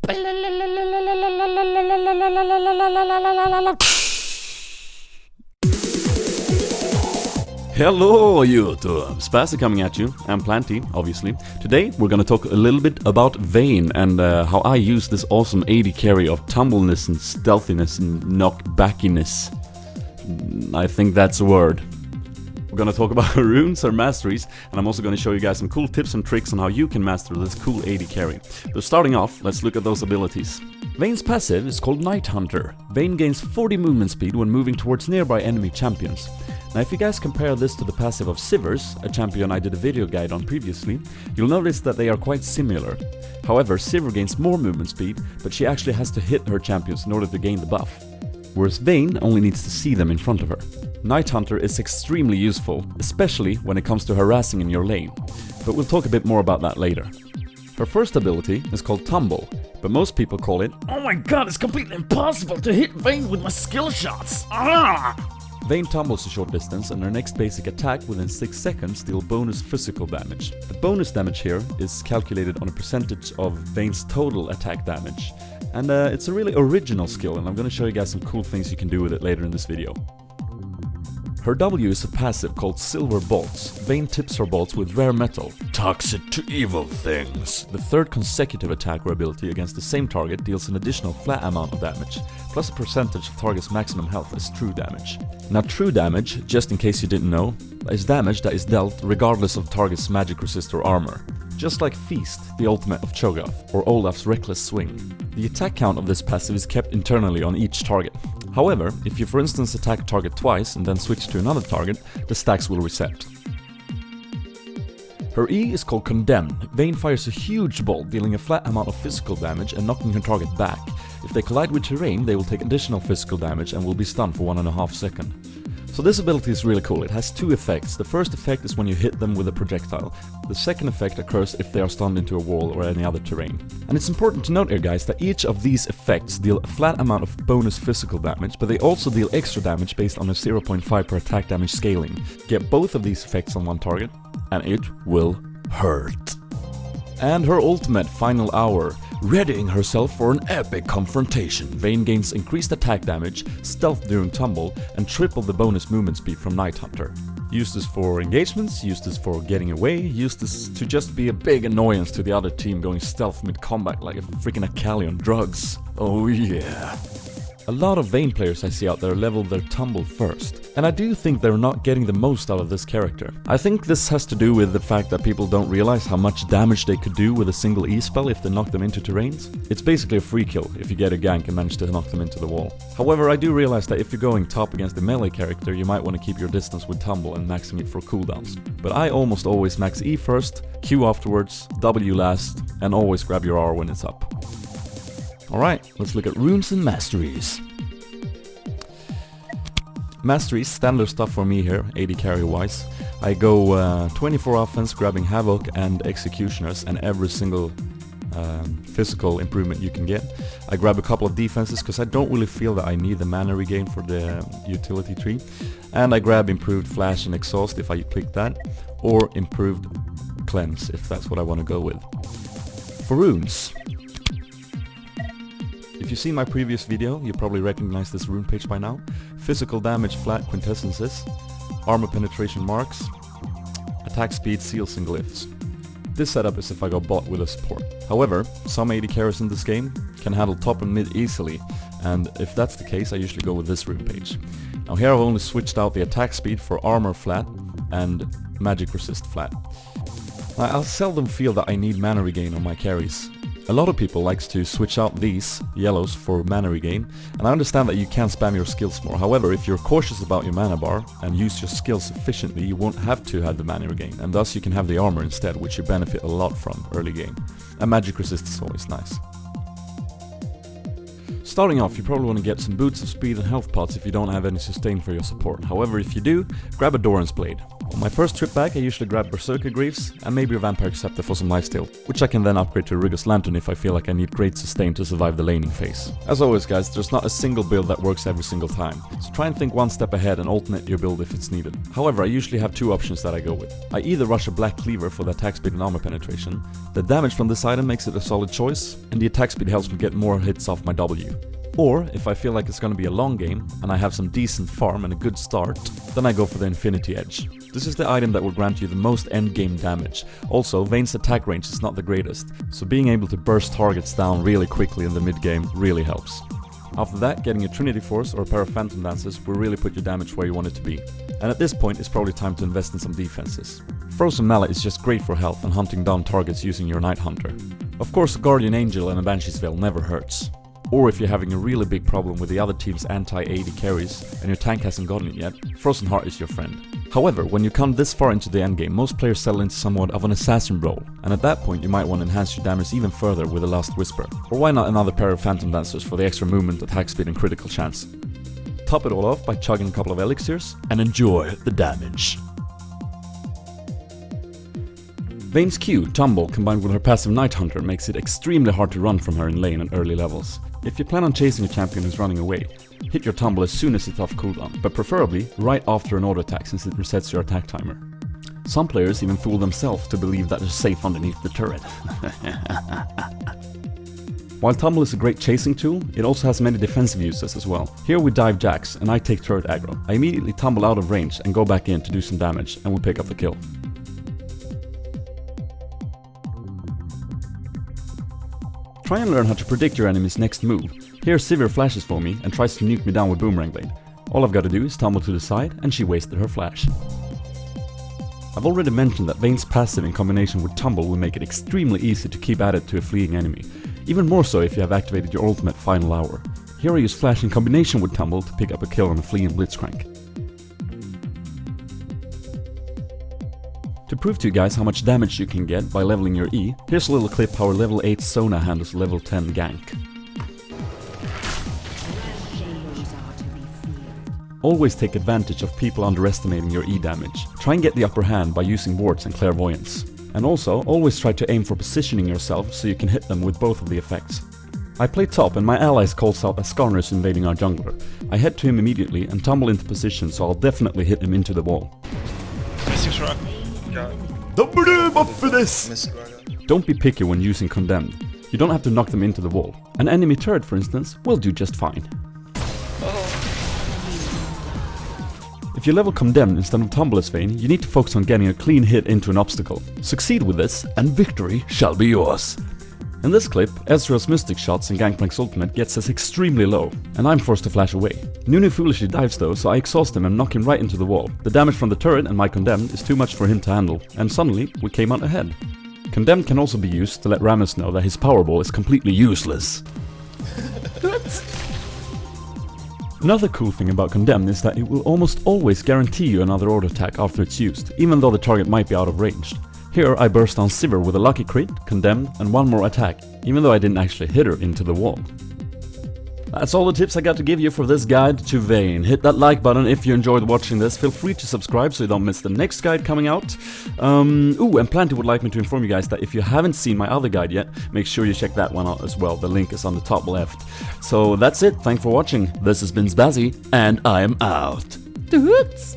Hello YouTube, Spazie coming at you, and Planty, obviously. Today we're gonna talk a little bit about Vayne and how I use this awesome AD carry of tumbleness and stealthiness and knockbackiness. I think that's a word. We're gonna talk about runes or masteries, and I'm also gonna show you guys some cool tips and tricks on how you can master this cool AD carry. But starting off, let's look at those abilities. Vayne's passive is called Night Hunter. Vayne gains 40 movement speed when moving towards nearby enemy champions. Now if you guys compare this to the passive of Sivers, a champion I did a video guide on previously, you'll notice that they are quite similar. However, Sivir gains more movement speed, but she actually has to hit her champions in order to gain the buff. Whereas Vayne only needs to see them in front of her. Night Hunter is extremely useful, especially when it comes to harassing in your lane, but we'll talk a bit more about that later. Her first ability is called Tumble, but most people call it, "Oh my god, it's completely impossible to hit Vayne with my skill shots! Ah!" Vayne tumbles a short distance, and her next basic attack within 6 seconds deals bonus physical damage. The bonus damage here is calculated on a percentage of Vayne's total attack damage. And it's a really original skill, and I'm gonna show you guys some cool things you can do with it later in this video. Her W is a passive called Silver Bolts. Vayne tips her bolts with rare metal, toxic to evil things. The third consecutive attack or ability against the same target deals an additional flat amount of damage, plus a percentage of target's maximum health as true damage. Now true damage, just in case you didn't know, is damage that is dealt regardless of target's magic resist or armor. Just like Feast, the ultimate of Cho'Gath, or Olaf's Reckless Swing. The attack count of this passive is kept internally on each target. However, if you for instance attack a target twice and then switch to another target, the stacks will reset. Her E is called Condemn. Vayne fires a huge bolt, dealing a flat amount of physical damage and knocking her target back. If they collide with terrain, they will take additional physical damage and will be stunned for 1.5 seconds. So this ability is really cool. It has two effects. The first effect is when you hit them with a projectile. The second effect occurs if they are stunned into a wall or any other terrain. And it's important to note here guys that each of these effects deal a flat amount of bonus physical damage, but they also deal extra damage based on a 0.5 per attack damage scaling. Get both of these effects on one target and it will hurt. And her ultimate, Final Hour. Readying herself for an epic confrontation, Vayne gains increased attack damage, stealth during tumble, and triple the bonus movement speed from Night Hunter. Use this for engagements, use this for getting away, use this to just be a big annoyance to the other team going stealth mid-combat like a freaking Akali on drugs. Oh yeah. A lot of Vayne players I see out there level their Tumble first, and I do think they're not getting the most out of this character. I think this has to do with the fact that people don't realize how much damage they could do with a single E-spell if they knock them into terrains. It's basically a free kill if you get a gank and manage to knock them into the wall. However, I do realize that if you're going top against a melee character, you might want to keep your distance with Tumble and maxing it for cooldowns. But I almost always max E first, Q afterwards, W last, and always grab your R when it's up. Alright, let's look at runes and masteries. Masteries, standard stuff for me here, AD carry wise. I go 24 offense, grabbing Havoc and Executioners and every single physical improvement you can get. I grab a couple of defenses because I don't really feel that I need the mana regain for the utility tree. And I grab improved Flash and Exhaust if I click that, or improved Cleanse if that's what I want to go with. For runes. If you've seen my previous video, you probably recognize this rune page by now. Physical damage flat quintessences, armor penetration marks, attack speed seals and glyphs. This setup is if I go bot with a support. However, some AD carries in this game can handle top and mid easily, and if that's the case I usually go with this rune page. Now here I've only switched out the attack speed for armor flat and magic resist flat. Now, I'll seldom feel that I need mana regain on my carries. A lot of people likes to switch out these yellows for mana regain, and I understand that you can spam your skills more. However, if you're cautious about your mana bar and use your skills efficiently, you won't have to have the mana regain, and thus you can have the armor instead, which you benefit a lot from early game. And magic resist is always nice. Starting off, you probably want to get some boots of speed and health pots if you don't have any sustain for your support. However, if you do, grab a Doran's Blade. On my first trip back I usually grab Berserker Greaves and maybe a Vampire Scepter for some lifesteal, which I can then upgrade to a Rigor's Lantern if I feel like I need great sustain to survive the laning phase. As always guys, there's not a single build that works every single time, so try and think one step ahead and alternate your build if it's needed. However, I usually have two options that I go with. I either rush a Black Cleaver for the attack speed and armor penetration, the damage from this item makes it a solid choice, and the attack speed helps me get more hits off my W. Or, if I feel like it's gonna be a long game, and I have some decent farm and a good start, then I go for the Infinity Edge. This is the item that will grant you the most endgame damage. Also, Vayne's attack range is not the greatest, so being able to burst targets down really quickly in the mid-game really helps. After that, getting a Trinity Force or a pair of Phantom Dancers will really put your damage where you want it to be. And at this point, it's probably time to invest in some defenses. Frozen Mallet is just great for health and hunting down targets using your Night Hunter. Of course, a Guardian Angel and a Banshee's Veil never hurts. Or if you're having a really big problem with the other team's anti-AD carries and your tank hasn't gotten it yet, Frozen Heart is your friend. However, when you come this far into the endgame, most players settle into somewhat of an assassin role, and at that point you might want to enhance your damage even further with a Last Whisper. Or why not another pair of Phantom Dancers for the extra movement, attack speed and critical chance. Top it all off by chugging a couple of elixirs and enjoy the damage. Vayne's Q, Tumble, combined with her passive Night Hunter makes it extremely hard to run from her in lane at early levels. If you plan on chasing a champion who's running away, hit your Tumble as soon as it's off cooldown, but preferably right after an auto attack since it resets your attack timer. Some players even fool themselves to believe that they're safe underneath the turret. While Tumble is a great chasing tool, it also has many defensive uses as well. Here we dive Jax and I take turret aggro. I immediately tumble out of range and go back in to do some damage and we pick up the kill. Try and learn how to predict your enemy's next move. Here Sivir flashes for me and tries to nuke me down with Boomerang Blade. All I've got to do is tumble to the side and she wasted her flash. I've already mentioned that Vayne's passive in combination with Tumble will make it extremely easy to keep at it to a fleeing enemy. Even more so if you have activated your ultimate final hour. Here I use Flash in combination with Tumble to pick up a kill on a fleeing Blitzcrank. To prove to you guys how much damage you can get by leveling your E, here's a little clip how a level 8 Sona handles level 10 gank. Always take advantage of people underestimating your E damage. Try and get the upper hand by using wards and clairvoyance. And also, always try to aim for positioning yourself so you can hit them with both of the effects. I play top and my allies calls out as Skarner's invading our jungler. I head to him immediately and tumble into position so I'll definitely hit him into the wall. For this! Don't be picky when using Condemn. You don't have to knock them into the wall. An enemy turret, for instance, will do just fine. If you level Condemn instead of Tumble as Vayne, you need to focus on getting a clean hit into an obstacle. Succeed with this, and victory shall be yours. In this clip, Ezreal's Mystic Shots and Gangplank's ultimate gets us extremely low, and I'm forced to flash away. Nunu foolishly dives though, so I exhaust him and knock him right into the wall. The damage from the turret and my Condemn is too much for him to handle, and suddenly we came out ahead. Condemn can also be used to let Rammus know that his Powerball is completely useless. Another cool thing about Condemn is that it will almost always guarantee you another auto attack after it's used, even though the target might be out of range. Here I burst on Sivir with a lucky crit, Condemn, and one more attack, even though I didn't actually hit her into the wall. That's all the tips I got to give you for this guide to Vayne. Hit that like button if you enjoyed watching this. Feel free to subscribe so you don't miss the next guide coming out. And Planty would like me to inform you guys that if you haven't seen my other guide yet, make sure you check that one out as well. The link is on the top left. So that's it. Thanks for watching. This has been Spazie, and I am out. Toots!